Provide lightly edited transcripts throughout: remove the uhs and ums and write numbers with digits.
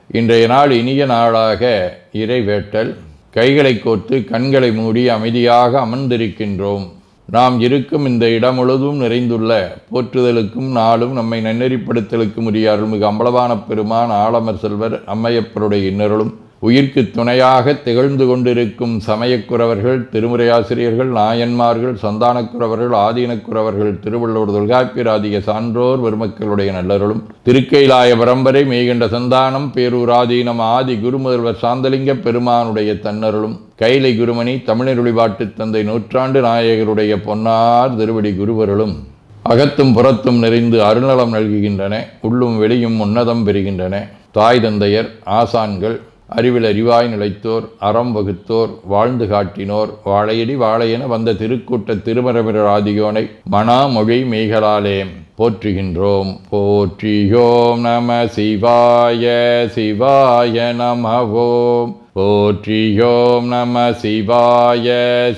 இன்றைய நாள் இனிய நாளாக இறைவேட்டல். கைகளை கோர்த்து கண்களை மூடி அமைதியாக அமர்ந்திருக்கின்றோம். நாம் இருக்கும் இந்த இடம் முழுதும் நிறைந்துள்ள போற்றுதலுக்கும் நாளும் நம்மை நன்னெறிப்படுத்தலுக்கும் உரிய அருள்மிகு அம்பலவான பெருமான் ஆலமர் செல்வர் அம்மையப்பருடைய இன்னருளும் உயிர்க்கு துணையாக திகழ்ந்து கொண்டிருக்கும் சமயக்குறவர்கள், திருமுறையாசிரியர்கள், நாயன்மார்கள், சந்தானக்குறவர்கள், ஆதீனக்குறவர்கள், திருவள்ளுவர் தொல்காப்பியராதிய சான்றோர் பெருமக்களுடைய நல்லருளும் திருக்கைலாய பரம்பரை மெய்கண்ட சந்தானம் பேரூராதீனம் ஆதி குருமுதல்வர் சாந்தலிங்க பெருமானுடைய தன்னருளும் கைலை குருமணி தமிழருளிபாட்டு தந்தை நூற்றாண்டு நாயகருடைய பொன்னார் திருவடி குருவருளும் அகத்தும் புறத்தும் நிறைந்து அருள்நலம் நல்குகின்றன. உள்ளும் வெளியும் உன்னதம் பெறுகின்றன. தாய் தந்தையர், ஆசான்கள், அறிவில் அறிவாய் நிலைத்தோர், அறம் வகுத்தோர், வாழ்ந்து காட்டினோர், வாழையடி வாழையென வந்த திருக்கூட்ட திருமரபிரர் ஆதியோனை மனாமொழி மெய்களாலே போற்றுகின்றோம். போற்றியோம் நம சிவாய சிவாய நமவோம். போற்றியோம் நம சிவாய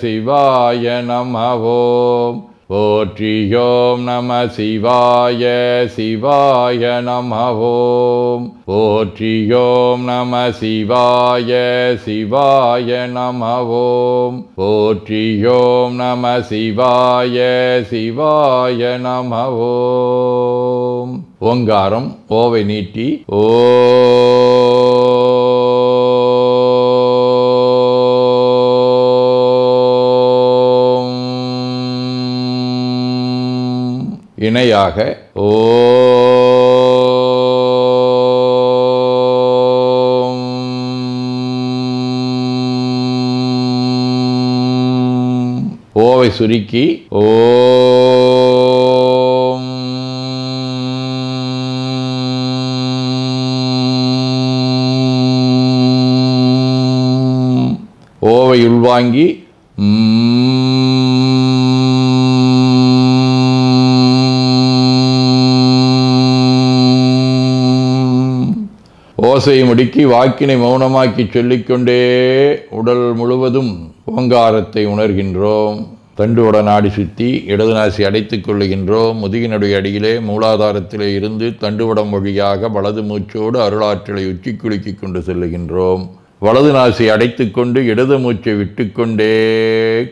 சிவாய நமவோம். போற்றியோம் நம சிவாய சிவாய நமவோம். போற்றியோம் நம சிவாய சிவாய நமவோம். போற்றியோம் நம சிவாய சிவாய நமவோம். ஓங்காரம் ஓவை நீட்டி ஓ இணையாக ஓம். ஓவை சுருக்கி ஓம். ஓவை உள்வாங்கி ஓசையை முடுக்கி வாக்கினை மௌனமாக்கி சொல்லிக்கொண்டே உடல் முழுவதும் ஓங்காரத்தை உணர்கின்றோம். தண்டுவட நாடி சுற்றி இடது நாசி அடைத்துக் கொள்ளுகின்றோம். முதுகினுடைய அடியிலே மூலாதாரத்திலே இருந்து தண்டுவடம் வழியாக வலது மூச்சோடு அருளாற்றலை உச்சி குலுக்கி கொண்டு செல்லுகின்றோம். வலது நாசி அடைத்து கொண்டு இடது மூச்சை விட்டுக்கொண்டே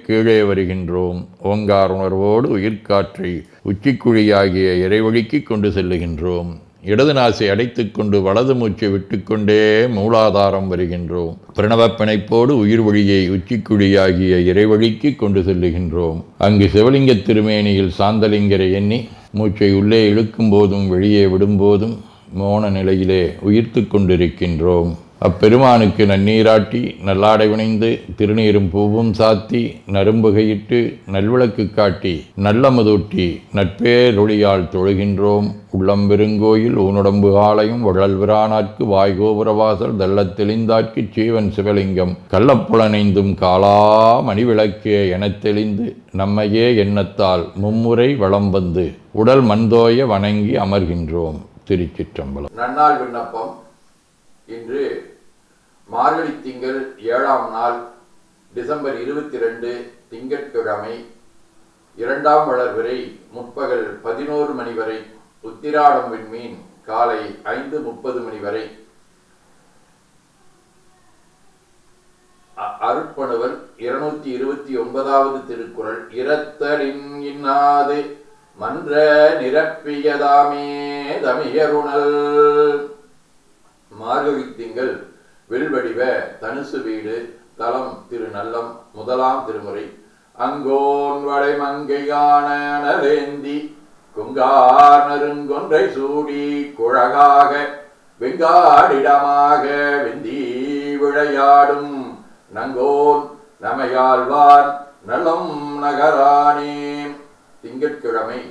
கீழே வருகின்றோம். ஓங்கார உணர்வோடு உயிர்காற்றை உச்சிக்குழியாகிய இறைவழிக்கு கொண்டு செல்லுகின்றோம். இடது நாசை அடைத்து கொண்டு வலது மூச்சை விட்டுக்கொண்டே மூலாதாரம் வருகின்றோம். பிரணவ பிணைப்போடு உயிர் வழியை உச்சிக்குழியாகிய இறைவழிக்கு கொண்டு செல்லுகின்றோம். அங்கு சிவலிங்க திருமேனியில் சாந்தலிங்கரை எண்ணி மூச்சை உள்ளே இழுக்கும் போதும் வெளியே விடும்போதும் மோன நிலையிலே உயிர்த்து கொண்டிருக்கின்றோம். அப்பெருமானுக்கு நன்னீராட்டி நல்லாடை வினைந்து திருநீரும் பூவும் சாத்தி நரும்புகையிட்டு நல்விளக்கு காட்டி நல்லமதூட்டி நட்பேரொழியால் தொழுகின்றோம். உள்ளம்பெருங்கோயில் ஊனுடம்பு ஆலயம் வள்ளல்விரானாற்கு வாய்கோபுரவாசல் தள்ளத் தெளிந்தாற்கு சீவன் சிவலிங்கம் கள்ளப்புலனைந்தும் காலா மணிவிளக்கே எனத் தெளிந்து நம்மையே எண்ணத்தால் மும்முறை வளம் வந்து உடல் மண்தோய வணங்கி அமர்கின்றோம். திருச்சிற்றம்பலம். நன்னாள் விண்ணப்பம். இன்று மார்கழி திங்கள் 7ஆம் நாள், டிசம்பர் 22 திங்கட்கிழமை, 2ஆம் வளர்வரை முற்பகல் 11 மணி வரை, உத்திராடம் விண்மீன் காலை 5:30 மணி வரை. அருட்பணுவர் 229வது திருக்குறள். இரத்தலின் இன்னாது மன்ற நிரப்பியதாமே தமியருணல். மார்கழி திங்கள் வெல்வடிவ தனுசு வீடு, தலம் திருநல்லம், 1ஆம் திருமுறை. அங்கோன் வளை மங்கை காணேந்தி கொங்கார் நறுங்கொன்றை சூடி குழகாக வெங்காடிடமாக வெந்தி விளையாடும் நங்கோன் நமையாழ்வான் நலம் நகரானே. திங்கட்கிழமை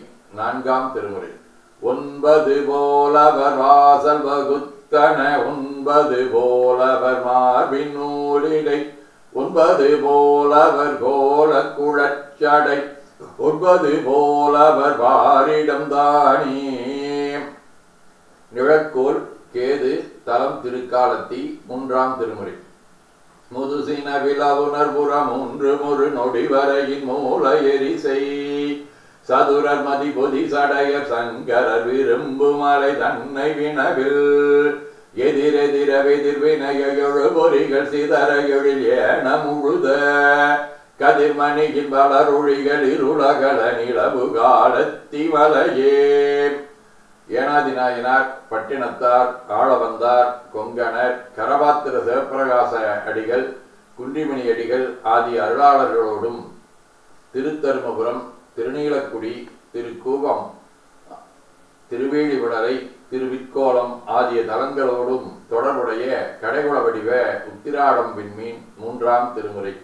4ஆம் திருமுறை. 9 போலவர் வாசல் வகுத்தன 9 போலவர் மார்பின் நூலிடை 9 போலவர் கோல குழச்சடை 9 போலவர் வாரிடம் தானே. நிழற்கோள் கேது, தலம் திருக்காலத்தி, 3ஆம் திருமுறை. முதுசின விழவுணர்புறம் 3 முறு நொடி வரையின் மூல எரிசை சதுரர் மதிபொதி சடையர் சங்கரர் விரும்பு மலை தன்னை வினவில் எதிரெதிர வெதிர்வினையொழு பொறிகள் சிதற எழில் ஏன முழுத கதிர்மணியின் வளரொழிகள் இருளகல நிலவு காலத்தி வலையே. ஏனாதி நாயனார், பட்டினத்தார், ஆளவந்தார், கொங்கணர், கரபாத்திர சிவப்பிரகாச அடிகள், குன்றிமணி அடிகள் ஆகிய அருளாளர்களோடும் திருத்தருமபுரம், திருநீலக்குடி, திருக்கூவம், திருவேலிவிடலை, திருவிற்கோலம் ஆகிய தலங்களோடும் தொடர்புடைய கடைகுள வடிவ உத்திராடம் விண்மீன் 3ஆம் திருமுறை.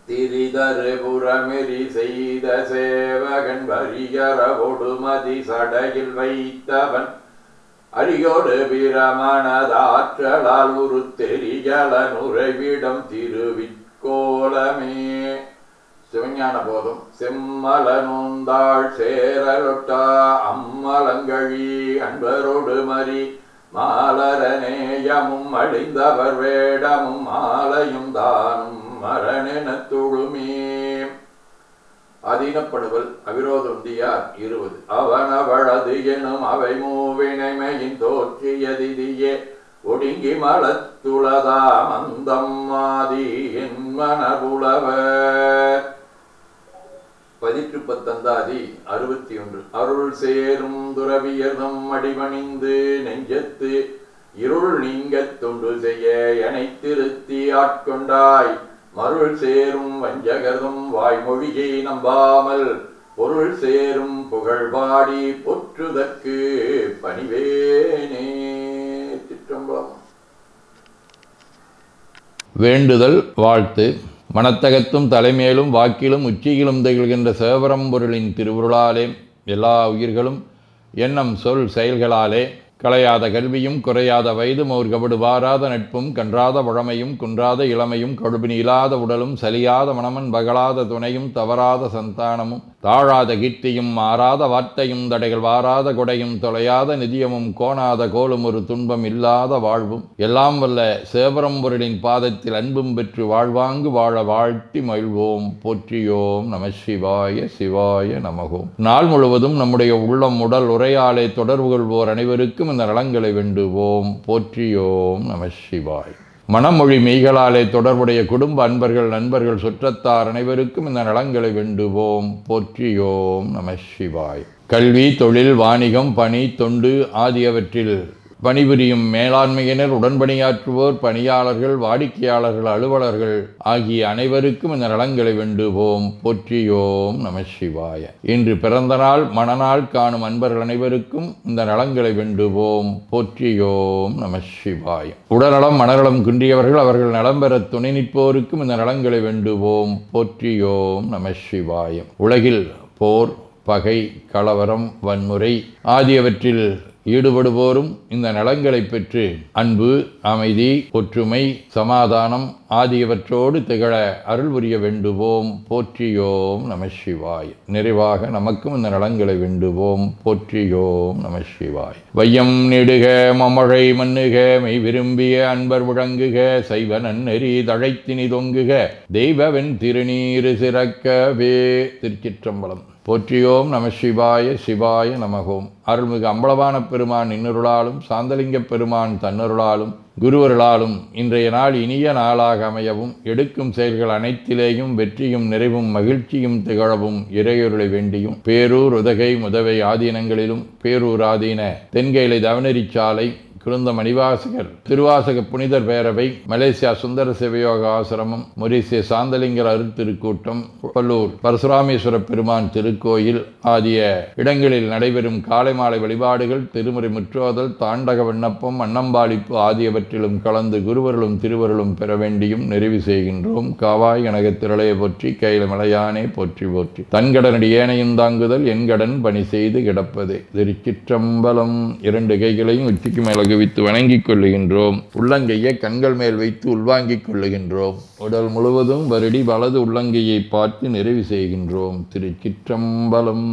திரிதரு புறமெறி செய்த சேவகன் வரியரவோடு மதி சடையில் வைத்தவன் அரியோடு பிரமணதாற்றலால் உரு தெரியல நுரைவிடம் திருவிற்கோலமே. சிவஞான போதும் செம்மல நோந்தாள் சேரலொட்டா அம்மலங்கழி அன்பரோடு மறி மாலரநேயமும் அழிந்தவர் வேடமும் மாலையும் தானும் மரணென துழுமே. அதீனப்படுவல் அவிரோதொந்தியார் 20. அவனவளது எனும் அவை மூவினைமையின் தோற்றியதிதியே ஒடுங்கி மலத்துளதா மந்தம் மாதி என் மனபுலவர். 18 61. அருள் சேரும் துறவியர்தம் அடிபணிந்து நெஞ்சத்து இருள் நீங்க தொண்டு செய்ய எனை திருத்தி ஆட்கொண்டாய் மருள் சேரும் வஞ்சகர்தம் வாய்மொழியை நம்பாமல் பொருள் சேரும் புகழ்பாடி பொற்றுதற்கு பணிவேனே. சிற்றம்பலம். வேண்டுதல் வாழ்த்து. மனத்தகத்தும் தலைமேலும் வாக்கிலும் உச்சியிலும் திகழ்கின்ற சிவபரம்பொருளின் திருவுருளாலே எல்லா உயிர்களும் எண்ணம் சொல் செயல்களாலே களையாத கல்வியும் குறையாத வயதும் ஒரு கபடு வாராத நட்பும் கன்றாத பழமையும் குன்றாத இளமையும் கடுபினி இல்லாத உடலும் சலியாத மனமன் பகலாத துணையும் தவறாத சந்தானமும் தாழாத கீர்த்தியும் மாறாத வார்த்தையும் தடைகள் வாராத கொடையும் தொலையாத நிதியமும் கோணாத கோலும் ஒரு துன்பம் இல்லாத வாழ்வும் எல்லாம் வல்ல சிவபரம்பொருளின் பாதத்தில் அன்பும் பெற்று வாழ்வாங்கு வாழ வாழ்த்தி மகிழ்வோம். போற்றியோம் நம சிவாய சிவாய நமகோம். நாள் முழுவதும் நம்முடைய உள்ளம் உடல் உரையாலே தொடர்பு கொள்வோர் அனைவருக்கும் இந்த நலங்களை வேண்டுவோம். போற்றியோம் நம சிவாய். மனமொழி மெய்களாலே தொடர்புடைய குடும்ப அன்பர்கள் நண்பர்கள் சுற்றத்தார் அனைவருக்கும் இந்த நலங்களை வேண்டுவோம். போற்றியோம் நம சிவாய். கல்வி தொழில் வாணிகம் பணி தொண்டு ஆகியவற்றில் பணிபுரியும் மேலாண்மையினர் உடன்பணியாற்றுவோர் பணியாளர்கள் வாடிக்கையாளர்கள் அலுவலர்கள் ஆகிய அனைவருக்கும் இந்த நலங்களை வேண்டுவோம். போற்றியோம் நம சிவாய. இன்று பிறந்த நாள் மணநாள் காணும் அன்பர்கள் அனைவருக்கும் இந்த நலங்களை வேண்டுவோம். போற்றியோம் நம சிவாய. உடல்நலம் மனநலம் குன்றியவர்கள் அவர்கள் நலம் பெற துணை நிற்போருக்கும் இந்த நலங்களை வேண்டுவோம். போற்றியோம் நம சிவாய. உலகில் போர் பகை கலவரம் வன்முறை ஆகியவற்றில் ஈடுபடுவோரும் இந்த நலங்களை பெற்று அன்பு அமைதி ஒற்றுமை சமாதானம் ஆகியவற்றோடு திகழ அருள் புரிய வேண்டுவோம். போற்றியோம் நம சிவாய். நிறைவாக நமக்கும் இந்த நலங்களை வேண்டுவோம். போற்றியோம் நம சிவாய். வையம் நெடுக மமழை மண்ணுக மெய் விரும்பிய அன்பர் முழங்குக சைவ நன்னெறி தழைத்தினி தொங்குக தெய்வவென் திருநீரு சிறக்கவே. திருச்சிற்றம்பலம். போற்றியோம் நம சிவாய சிவாய நமகோம். அருள்மிகு அம்பலவான பெருமான் இன்னருளாலும் சாந்தலிங்க பெருமான் தன்னருளாலும் குருவருளாலும் இன்றைய நாள் இனிய நாளாக அமையவும் எடுக்கும் செயல்கள் அனைத்திலேயும் வெற்றியும் நிறைவும் மகிழ்ச்சியும் திகழவும் இறையொருளை வேண்டியும் பேரூர் உதகை முதவை ஆதீனங்களிலும் பேரூர் ஆதீன தென்கேலை தவனரிச்சாலை குருந்த மணிவாசகர் திருவாசக புனிதர் பேரவை மலேசியா சுந்தர சிவயோக ஆசிரமம் மொரீசிய சாந்தலிங்கர் அருட்திருக்கூட்டம் பல்லூர் பரசுராமேஸ்வர பெருமான் திருக்கோயில் ஆகிய இடங்களில் நடைபெறும் காலை மாலை வழிபாடுகள் திருமுறை முற்றோதல் தாண்டக விண்ணப்பம் அன்னம்பாளிப்பு ஆகியவற்றிலும் கலந்து குருவர்களும் திருவருளும் பெற வேண்டியும் நிறைவு செய்கின்றோம். காவாய் கனக திரளைய போற்றி கையில மலையானே போற்றி போற்றி தன்கடனடி ஏனையும் தாங்குதல் என்கடன் பணி செய்து கிடப்பதே. திருச்சிற்றம்பலம். 2 கைகளையும் உச்சிக்கு மேல வித்து வணங்கிக் கொள்ளுகின்றோம். உள்ளங்கையை கண்கள் மேல் வைத்து உள்வாங்கிக் கொள்ளுகின்றோம். உடல் முழுவதும் வருடி வலது உள்ளங்கையை பார்த்து நிறைவு செய்கின்றோம். திருச்சிற்றம்பலம்.